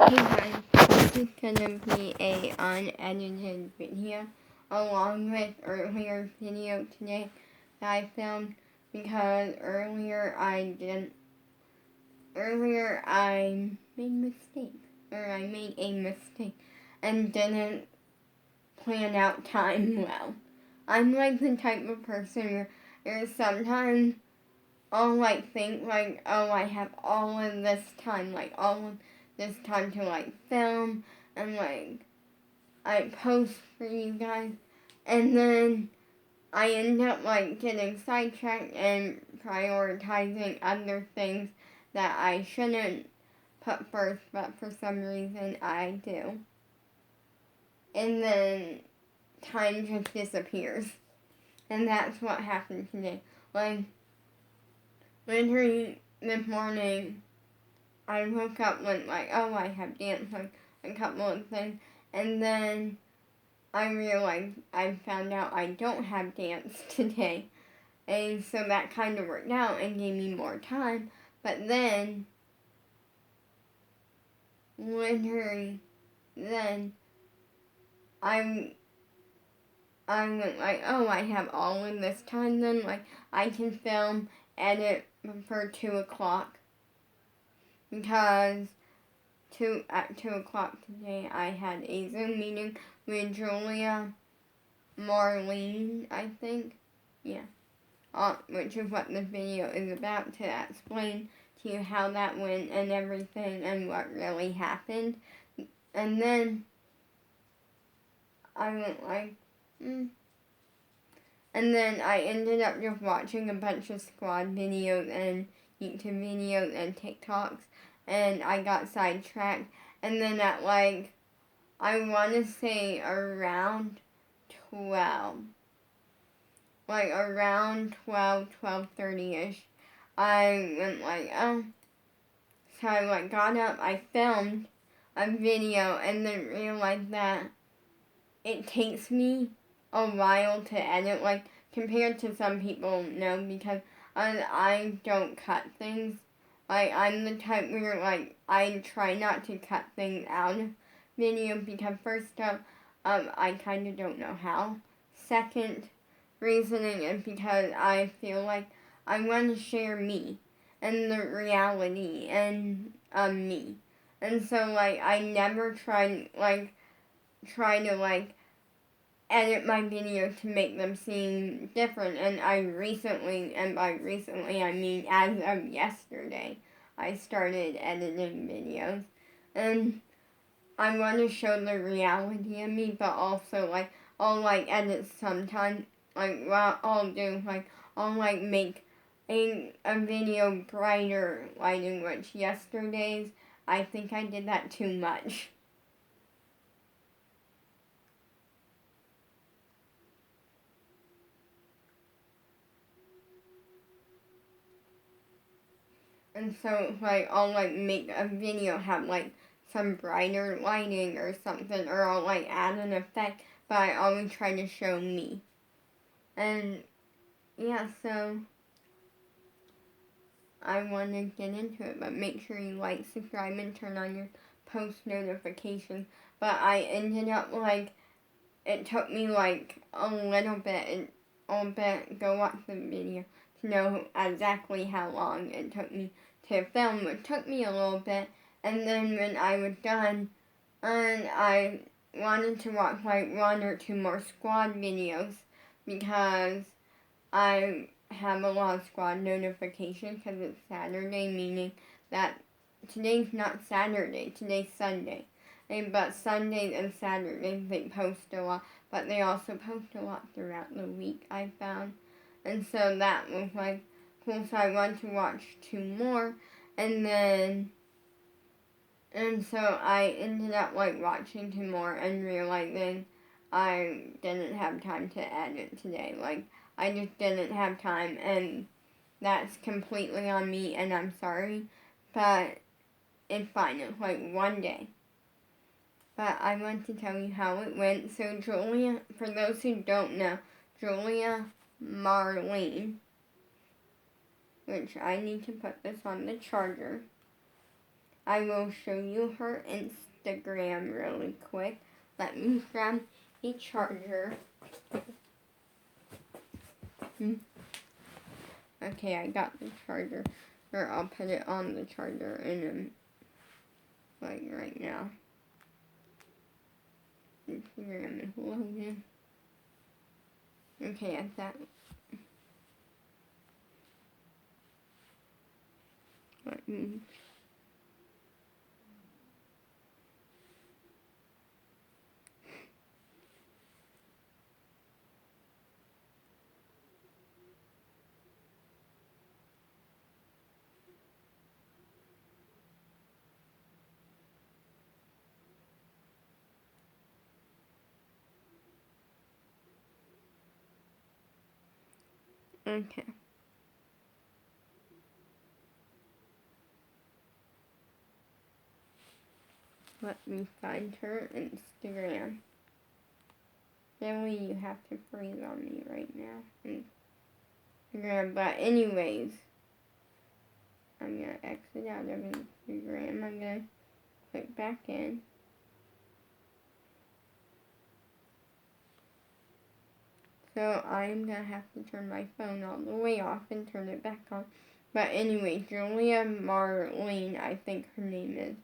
Hey guys, this is gonna be a unedited video along with earlier video today that I filmed because earlier I made a mistake and didn't plan out time well. I'm like the type of person where sometimes I'll think oh, I have all of this time, to film and I post for you guys, and then I end up getting sidetracked and prioritizing other things that I shouldn't put first, but for some reason I do. And then time just disappears. And that's what happened today. Literally this morning, I woke up with oh, I have dance, a couple of things, and then I found out I don't have dance today, and so that kind of worked out and gave me more time, but then, literally, then, I went oh, I have all of this time then, I can film, edit for 2 o'clock, because at 2 o'clock today, I had a Zoom meeting with Julia Marlene, I think. Yeah. Which is what this video is about, to explain to you how that went and everything and what really happened. And then I went And then I ended up just watching a bunch of squad videos and YouTube videos and TikToks, and I got sidetracked. And then at I want to say around 12, around 12:30ish, I went oh. So I got up, I filmed a video, and then realized that it takes me a while to edit, compared to some people, no, because I don't cut things. I'm the type where, I try not to cut things out of video, because first off, I kind of don't know how. Second reasoning is because I feel like I want to share me and the reality and me. And so, I never try to edit my videos to make them seem different, and I recently, and by recently I mean as of yesterday, I started editing videos, and I want to show the reality of me, but also, I'll, edit sometimes, what I'll do, I'll, make a video brighter lighting, which yesterday's, I think I did that too much. And so, I'll, make a video have, some brighter lighting or something, or I'll, add an effect, but I always try to show me. And, yeah, so, I want to get into it, but make sure you subscribe, and turn on your post notifications. But I ended up, it took me, a little bit, go watch the video to know exactly how long it took me to film. It took me a little bit, and then when I was done, and I wanted to watch 1 or 2 more squad videos, because I have a lot of squad notifications, because it's Saturday, meaning that today's not Saturday, today's Sunday. But Sundays and Saturdays they post a lot, but they also post a lot throughout the week, I found. And so that was cool, so I wanted to watch 2 more, and so I ended up watching 2 more and realizing I didn't have time to edit today. I just didn't have time, and that's completely on me, and I'm sorry, but it's fine. It's 1 day. But I want to tell you how it went. So Julia, for those who don't know, Julia Marlene, which I need to put this on the charger, I will show you her Instagram really quick. Let me grab the charger. Okay, I got the charger. Or I'll put it on the charger in like right now. Instagram is loading. Okay, at that. Let me. Okay. Let me find her Instagram. Really, you have to freeze on me right now. Instagram, but anyways, I'm gonna exit out of Instagram. I'm gonna click back in. So I'm gonna have to turn my phone all the way off and turn it back on. But anyway, Julia Marlene, I think her name is.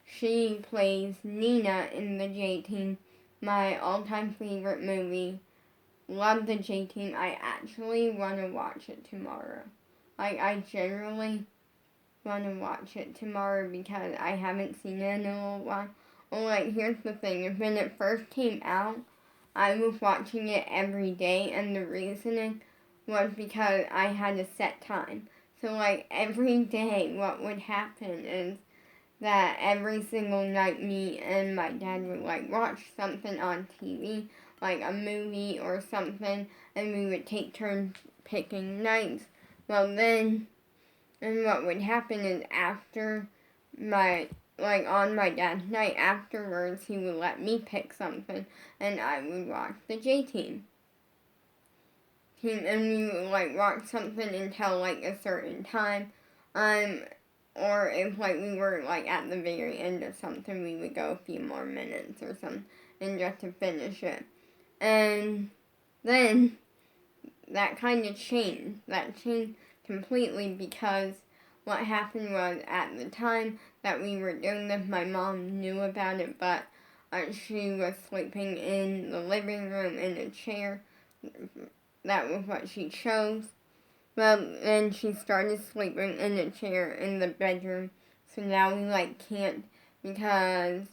She plays Nina in the J-Team, my all-time favorite movie. Love the J-Team. I actually want to watch it tomorrow. I generally want to watch it tomorrow because I haven't seen it in a little while. Well, here's the thing. When it first came out, I was watching it every day, and the reasoning was because I had a set time. So, every day, what would happen is that every single night me and my dad would watch something on TV, like a movie or something, and we would take turns picking nights. Well then, and what would happen is after on my dad's night afterwards, he would let me pick something, and I would watch the J-Team. And we would watch something until a certain time. Or if we were at the very end of something, we would go a few more minutes or something just to finish it. And then that kind of changed. That changed completely because what happened was at the time that we were doing this, my mom knew about it, but she was sleeping in the living room in a chair. That was what she chose. Well, then she started sleeping in a chair in the bedroom, so now we can't, because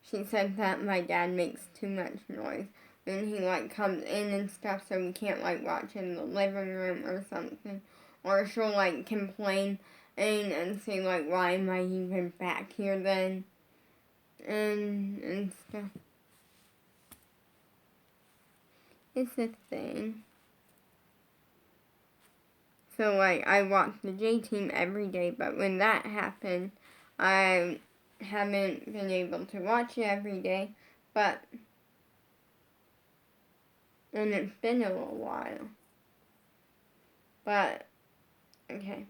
she said that my dad makes too much noise when he comes in and stuff, so we can't watch in the living room or something. Or she'll complain and say why am I even back here then, and stuff. It's a thing. So, I watch the J-Team every day, but when that happened, I haven't been able to watch it every day, and it's been a little while. But, okay.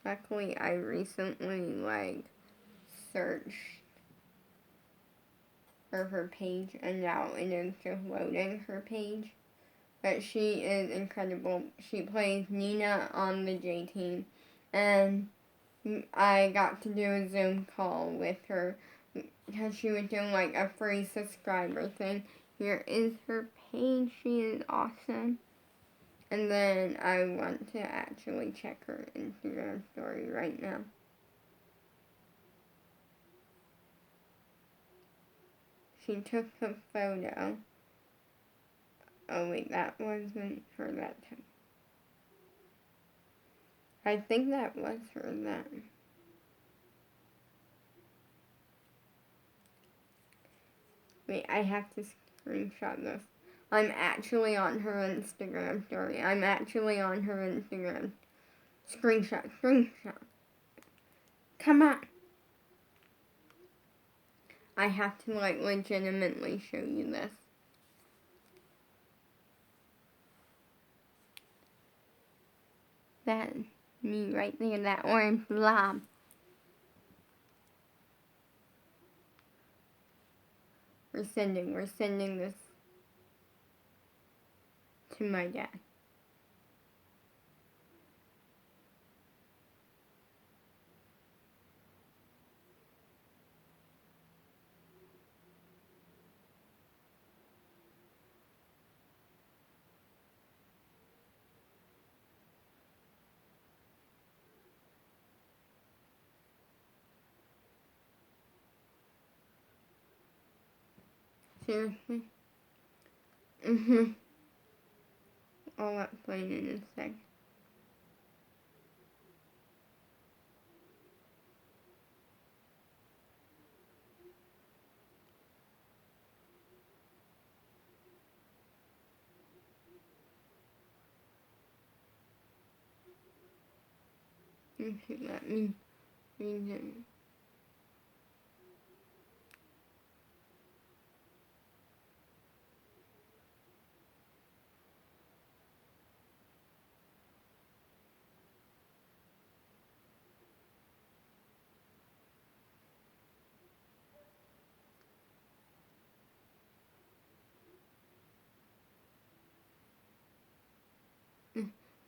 Luckily, I recently, searched for her page, and now it is just loading her page. But she is incredible. She plays Nina on the J-Team, and I got to do a Zoom call with her because she was doing a free subscriber thing. Here is her page. She is awesome. And then I want to actually check her Instagram story right now. She took a photo. Oh wait, that wasn't her that time. I think that was her then. Wait, I have to screenshot this. I'm actually on her Instagram story. I'm actually on her Instagram. Screenshot. Come on. I have to legitimately show you this. That me right there, that orange blob. We're sending this to my dad. Seriously? I'll explain in a sec. Okay, let me read it.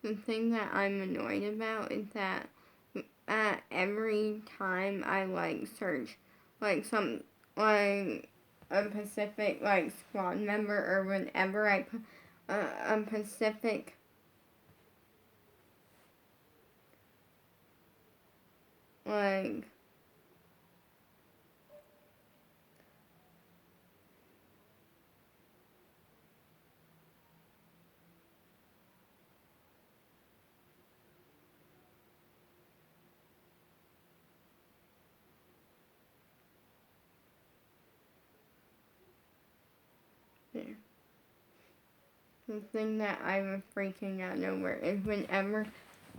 The thing that I'm annoyed about is that every time I search some a Pacific squad member, or whenever I put a Pacific like there. The thing that I was freaking out over is whenever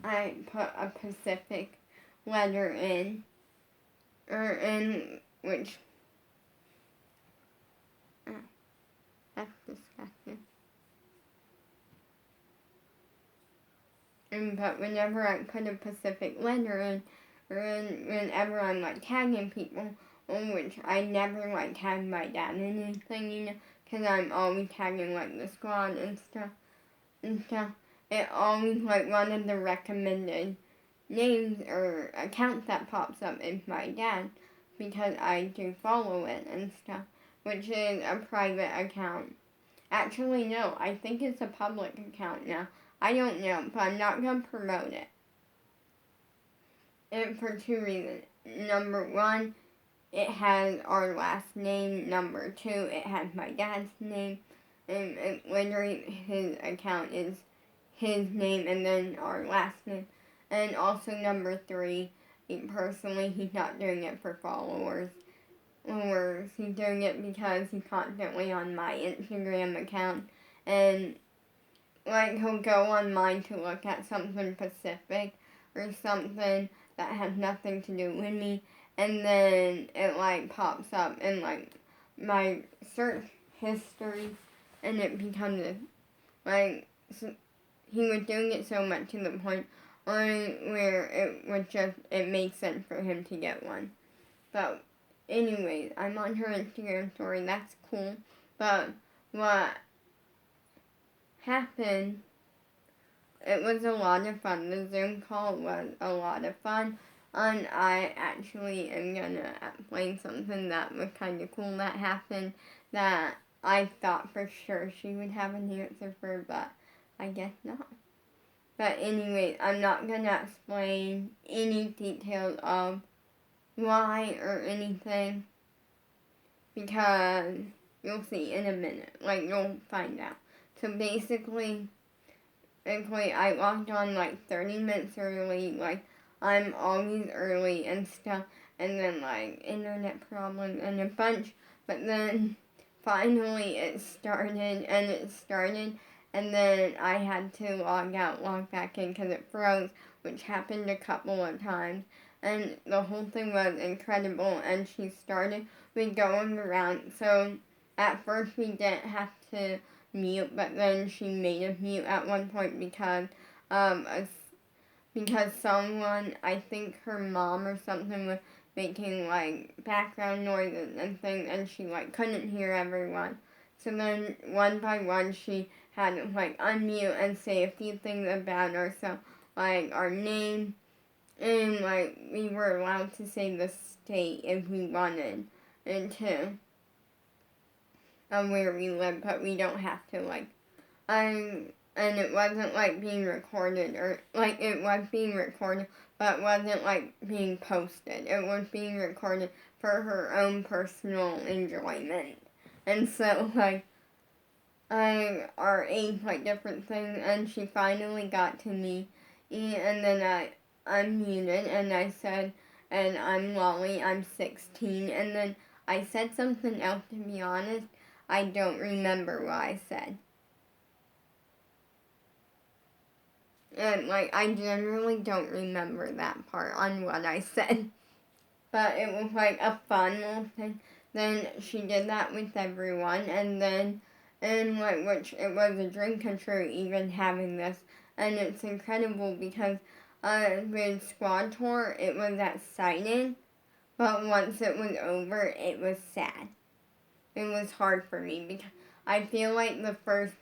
I put a Pacific letter in, or in which that's disgusting. But whenever I put a Pacific letter in, or whenever I'm tagging people, which I never tag my dad in anything, because I'm always tagging the squad and stuff. It always one of the recommended names or accounts that pops up is my dad, because I do follow it and stuff, which is a private account. Actually, no, I think it's a public account now. I don't know, but I'm not going to promote it. And for two reasons. Number one, it has our last name. Number two, it has my dad's name. And literally, his account is his name and then our last name. And also number three, he's not doing it for followers. He's doing it because he's constantly on my Instagram account. And he'll go on mine to look at something specific or something that has nothing to do with me, and then it pops up in my search history, and it becomes he was doing it so much to the point where it makes sense for him to get one. But anyways, I'm on her Instagram story. That's cool. But what happened, it was a lot of fun. The Zoom call was a lot of fun. And I actually am going to explain something that was kind of cool that happened that I thought for sure she would have an answer for, but I guess not. But anyways, I'm not going to explain any details of why or anything, because you'll see in a minute. You'll find out. So basically, I logged on 30 minutes early. I'm always early and stuff. And then internet problems and a bunch. But then finally it started. And then I had to log out, log back in because it froze, which happened a couple of times. And the whole thing was incredible. And she started with going around. So at first we didn't have to mute, but then she made us mute at one point because because someone, I think her mom or something, was making like background noises and things, and she like couldn't hear everyone. So then one by one she had to like unmute and say a few things about ourselves, like our name, and like we were allowed to say the state if we wanted, and to where we live, but we don't have to like and it wasn't like being recorded, or like it was being recorded, but it wasn't like being posted. It was being recorded for her own personal enjoyment. And so like our age, like different things, and she finally got to me, and then I unmuted and I said, and I'm Lolly, I'm 16, and then I said something else. To be honest, I don't remember what I said. And like I generally don't remember that part on what I said. But it was like a fun little thing. Then she did that with everyone, and like which it was a dream come true even having this, and it's incredible because with Squad Tour it was exciting, but once it was over it was sad. It was hard for me because I feel like the first,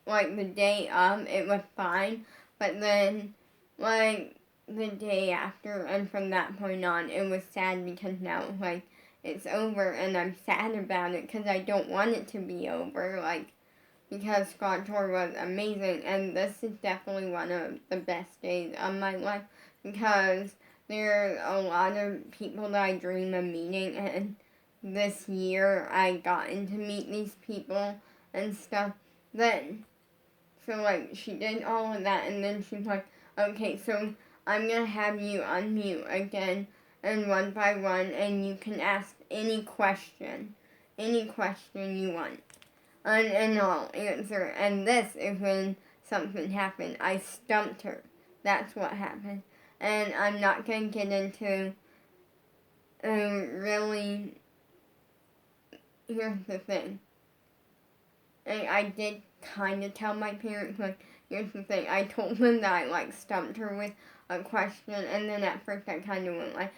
like the day of it was fine, but then like the day after and from that point on it was sad because now like it's over and I'm sad about it because I don't want it to be over, like because Scott Tour was amazing, and this is definitely one of the best days of my life because there are a lot of people that I dream of meeting, and this year I gotten to meet these people and stuff. Then so, like, she did all of that, and then she's like, okay, so I'm gonna have you unmute again, and one by one, and you can ask any question you want, and I'll answer. And this is when something happened. I stumped her. That's what happened. And I'm not gonna get into, really, here's the thing. And I did kind of tell my parents, like, here's the thing. I told them that I, like, stumped her with a question, and then at first I kind of went, like,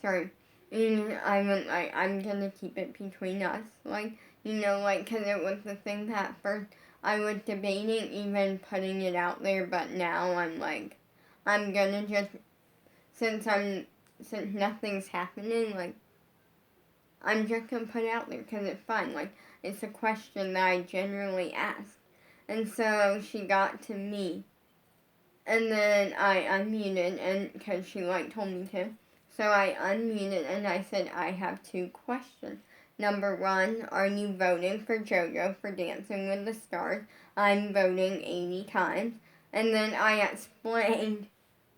sorry. And I went, like, I'm gonna keep it between us. Like, you know, like, because it was the thing that at first I was debating even putting it out there, but now I'm, like, I'm gonna just, since nothing's happening, like, I'm just gonna put it out there because it's fun. Like, it's a question that I generally ask. And so she got to me. And then I unmuted, and because she, like, told me to. So I unmuted and I said, I have 2 questions. Number 1, are you voting for JoJo for Dancing with the Stars? I'm voting 80 times. And then I explained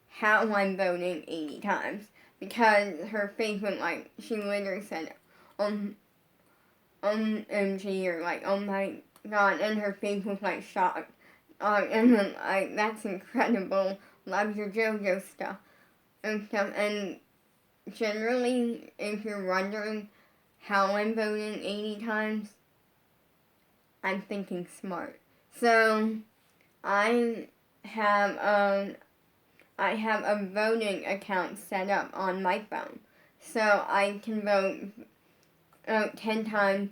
how I'm voting 80 times. Because her face went like, she literally said, OMG, or like, oh my god, and her face was like shocked. And then, like, that's incredible. Love your JoJo stuff. And generally, if you're wondering how I'm voting 80 times, I'm thinking smart. So, I have a voting account set up on my phone. So I can vote 10 times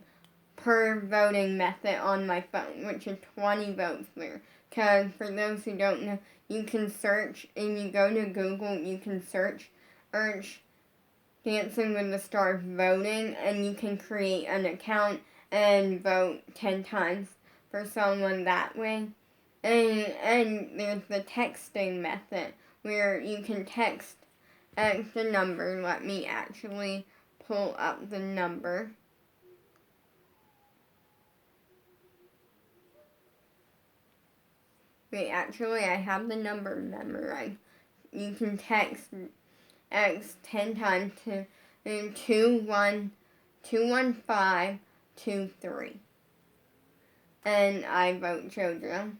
per voting method on my phone, which is 20 votes there. Because for those who don't know, you can search, and you go to Google, you can search Dancing with the Stars voting, and you can create an account and vote 10 times for someone that way. And there's the texting method, where you can text the number. Let me actually pull up the number. Wait, actually, I have the number memorized. You can text X 10 times to 21523. And I vote JoJo.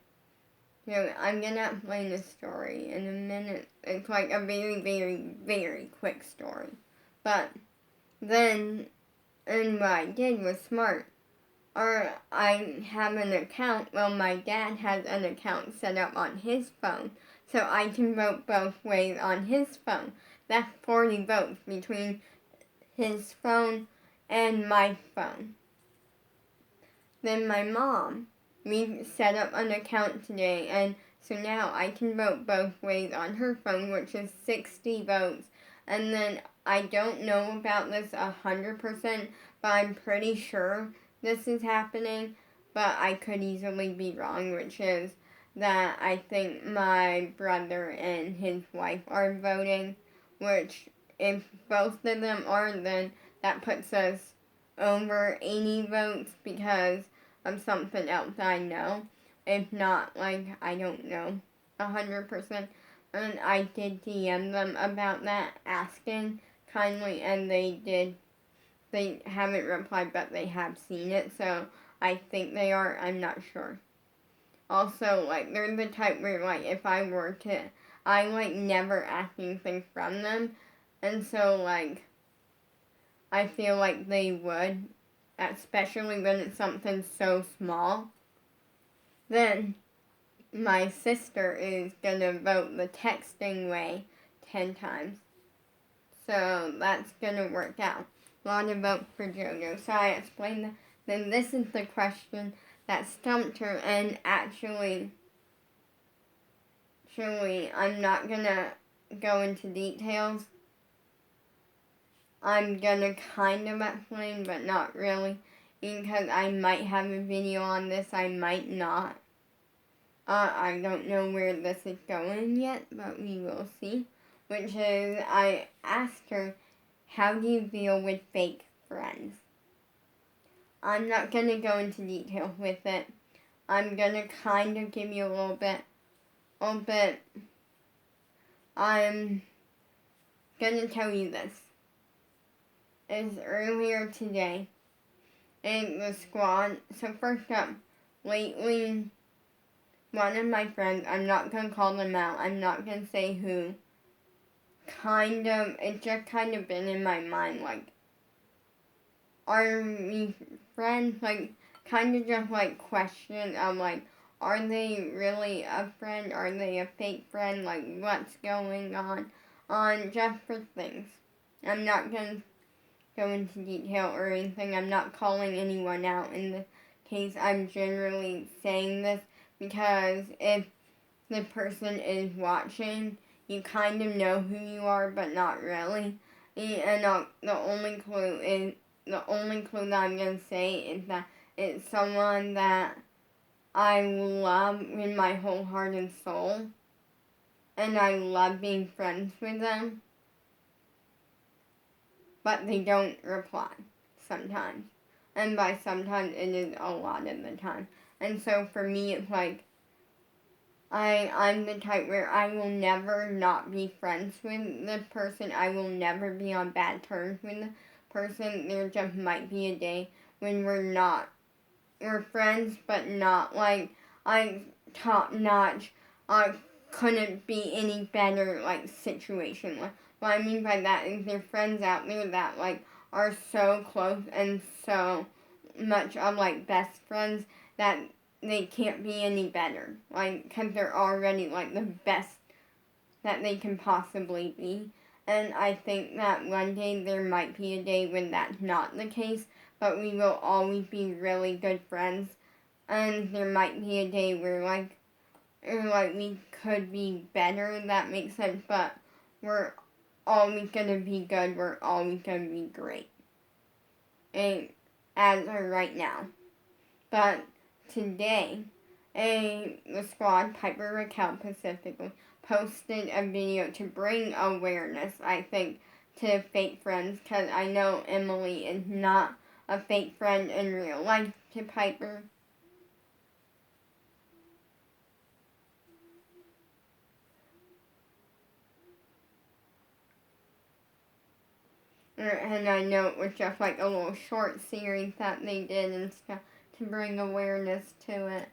So I'm gonna explain the story in a minute. It's like a very, very, very quick story. But then, and what I did was smart. or I have an account. Well, my dad has an account set up on his phone, so I can vote both ways on his phone. That's 40 votes between his phone and my phone. Then my mom, we set up an account today, and so now I can vote both ways on her phone, which is 60 votes. And then I don't know about this 100%, but I'm pretty sure this is happening, but I could easily be wrong, which is that I think my brother and his wife are voting, which if both of them are, then that puts us over 80 votes because of something else I know. If not, like, I don't know 100%. And I did DM them about that, asking kindly, and they haven't replied, but they have seen it, so I think they are, I'm not sure. Also, like, they're the type where, like, if I were to, I, like, never ask anything from them, and so, like, I feel like they would, especially when it's something so small. Then, my sister is gonna vote the texting way 10 times. So that's gonna work out. A lot of votes for JoJo. So I explained that. Then this is the question that stumped her, and actually, I'm not gonna go into details. I'm gonna kind of explain, but not really, because I might have a video on this, I might not. I don't know where this is going yet, but we will see. Which is, I asked her, how do you deal with fake friends? I'm not going to go into detail with it. I'm going to kind of give you a little bit. I'm going to tell you this. It's earlier today in the squad. So first up, lately, one of my friends, I'm not going to call them out, I'm not going to say who, it's just kind of been in my mind, like, are we friends? Like, kind of just, like, question of, like, are they really a friend? Are they a fake friend? Like, what's going on just for things. I'm not going to go into detail or anything. I'm not calling anyone out in the case. I'm generally saying this because if the person is watching, you kind of know who you are, but not really. And the only clue that I'm gonna say is that it's someone that I love with my whole heart and soul, and I love being friends with them, but they don't reply sometimes. And by sometimes, it is a lot of the time. And so for me, it's like, I'm the type where I will never not be friends with the person. I will never be on bad terms with the person. There just might be a day when we're friends, but not like I'm top notch. I couldn't be any better, like, situation. What I mean by that is there are friends out there that, like, are so close and so much of, like, best friends that they can't be any better, like, because they're already, like, the best that they can possibly be. And I think that one day there might be a day when that's not the case, but we will always be really good friends. And there might be a day where, like, we could be better, that makes sense, but we're always gonna be good, we're always gonna be great. And as of right now. But today, the squad, Piper Raquel specifically, posted a video to bring awareness, I think, to fake friends, because I know Emily is not a fake friend in real life to Piper. And I know it was just like a little short series that they did and stuff to bring awareness to it.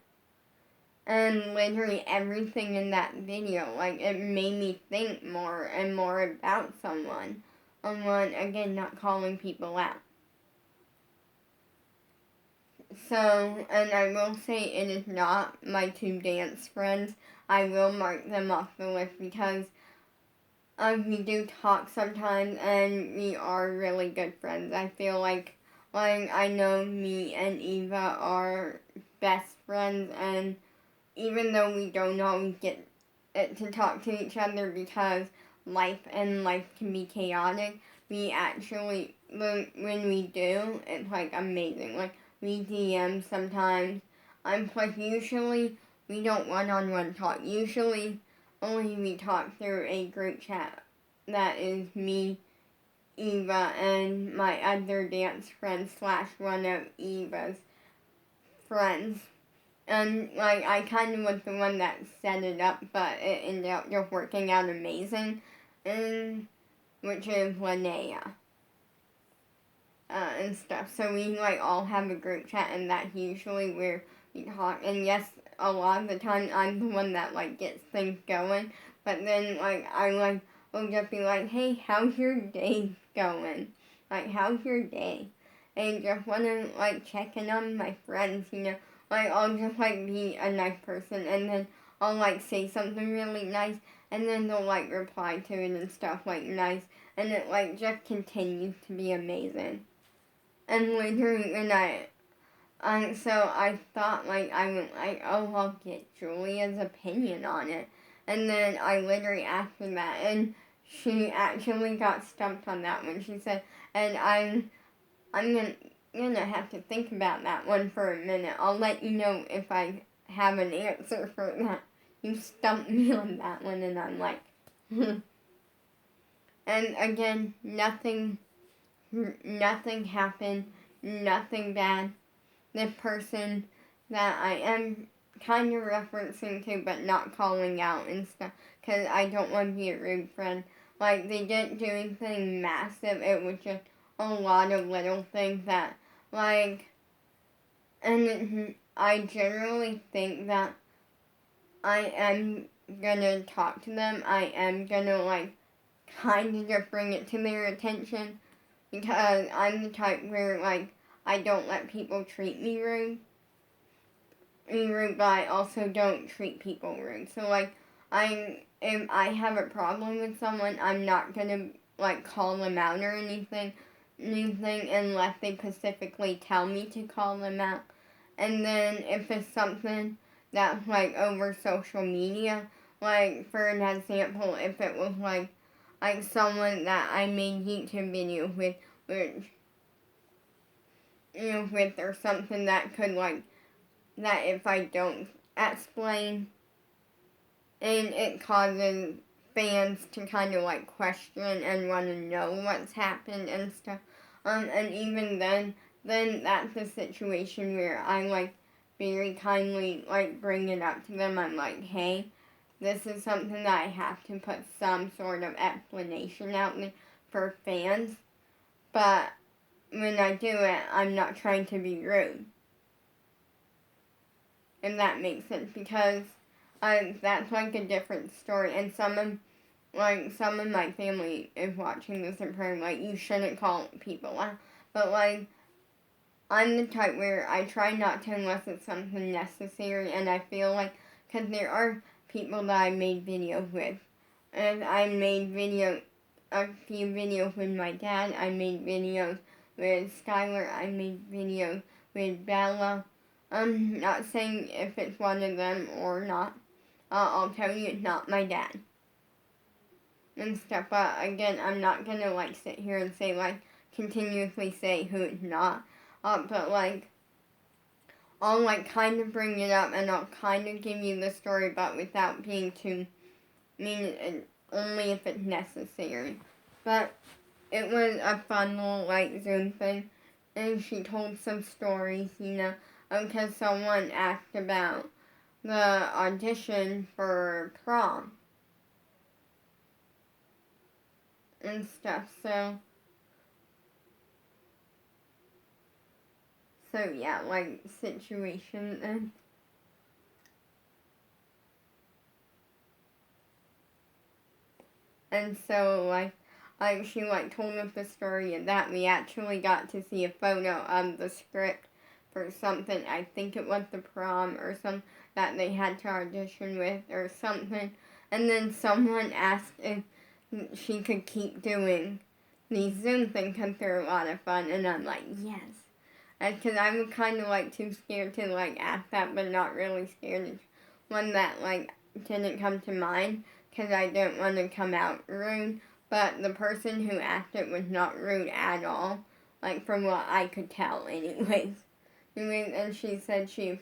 And literally everything in that video, like, it made me think more and more about someone. Again, not calling people out. So, and I will say it is not my two dance friends. I will mark them off the list because we do talk sometimes, and we are really good friends. I feel like I know me and Eva are best friends, and even though we don't always get it to talk to each other because life can be chaotic, we actually when we do, it's like amazing. Like we DM sometimes. Plus usually we don't one-on-one talk. Usually only we talk through a group chat that is me, Eva, and my other dance friend / one of Eva's friends. And I kind of was the one that set it up, but it ended up just working out amazing. And which is Linnea. And stuff. So we all have a group chat, and that's usually where we talk. And yes, a lot of the time I'm the one that gets things going. But then I will just be like, hey, how's your day going? How's your day? And just wanna check in on my friends, I'll just be a nice person, and then I'll say something really nice, and then they'll reply to it and stuff nice, and it just continues to be amazing. And literally when so I thought I went oh, I'll get Julia's opinion on it, and then I literally asked her that, and she actually got stumped on that one. She said, and I'm gonna have to think about that one for a minute. I'll let you know if I have an answer for that. You stumped me on that one, and I'm like, and again, nothing happened, nothing bad. The person that I am kind of referencing to, but not calling out and stuff, because I don't want to be a rude friend. They didn't do anything massive. It was just a lot of little things that, and I generally think that I am gonna talk to them. I am gonna, kind of just bring it to their attention, because I'm the type where, I don't let people treat me rude, but I also don't treat people rude. So, if I have a problem with someone, I'm not gonna, call them out or anything unless they specifically tell me to call them out. And then if it's something that's, over social media, for an example, if it was, someone that I made YouTube videos with, which with or something that could that if I don't explain, and it causes fans to kind of question and want to know what's happened and stuff. And even then that's a situation where I very kindly bring it up to them. I'm like, hey, this is something that I have to put some sort of explanation out there for fans, but when I do it, I'm not trying to be rude. If that makes sense, because that's a different story. And some of my family is watching this and probably you shouldn't call people out. But I'm the type where I try not to unless it's something necessary, and I feel because there are people that I made videos with, and I made a few videos with my dad. I made videos with Skylar. I made videos with Bella. I'm not saying if it's one of them or not. I'll tell you it's not my dad. And stuff, but again, I'm not gonna sit here and say continuously say who it's not. But I'll kind of bring it up, and I'll kind of give you the story, but without being too mean, and only if it's necessary. But it was a fun little Zoom thing, and she told some stories, because someone asked about the audition for prom and stuff. So yeah, situation and so she told us the story, and that we actually got to see a photo of the script for something. I think it was the prom or something that they had to audition with or something. And then someone asked if she could keep doing these Zoom things because they're a lot of fun. And I'm like, yes. Because I was kind of like too scared to like ask that, but not really scared. It's one that like didn't come to mind because I didn't want to come out rude. But the person who asked it was not rude at all, like from what I could tell, anyways. And she said she's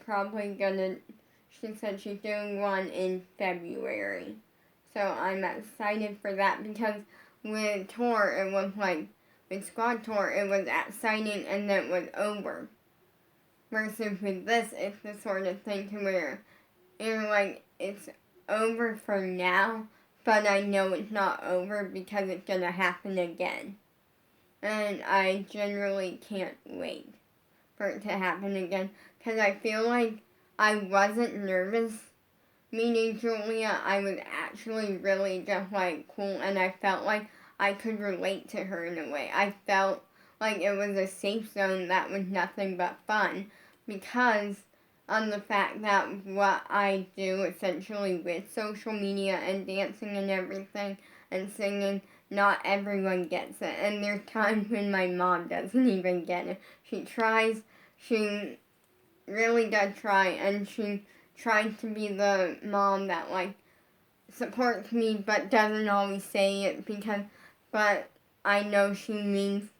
doing one in February. So I'm excited for that because with tour, it was like, with squad tour, it was exciting and then it was over. Versus with this, it's the sort of thing to where you're like, it's over for now, but I know it's not over because it's gonna happen again. And I generally can't wait for it to happen again because I feel like I wasn't nervous meeting Julia. I was actually really just like cool, and I felt like I could relate to her in a way. I felt like it was a safe zone that was nothing but fun because on the fact that what I do essentially with social media and dancing and everything and singing, not everyone gets it. And there's times when my mom doesn't even get it. She tries, she really does try, and she tries to be the mom that like supports me but doesn't always say it but I know she means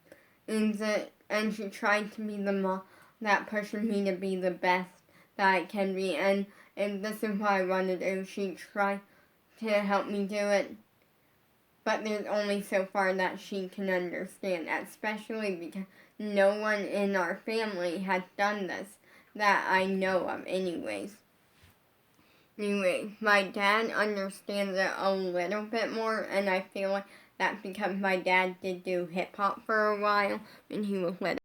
it, and she tried to be the mom that pushes me to be the best that I can be, and this is what I want to do. She tried to help me do it, but there's only so far that she can understand, especially because no one in our family has done this that I know of anyways. Anyway, my dad understands it a little bit more, and I feel like that's because my dad did do hip-hop for a while when he was little.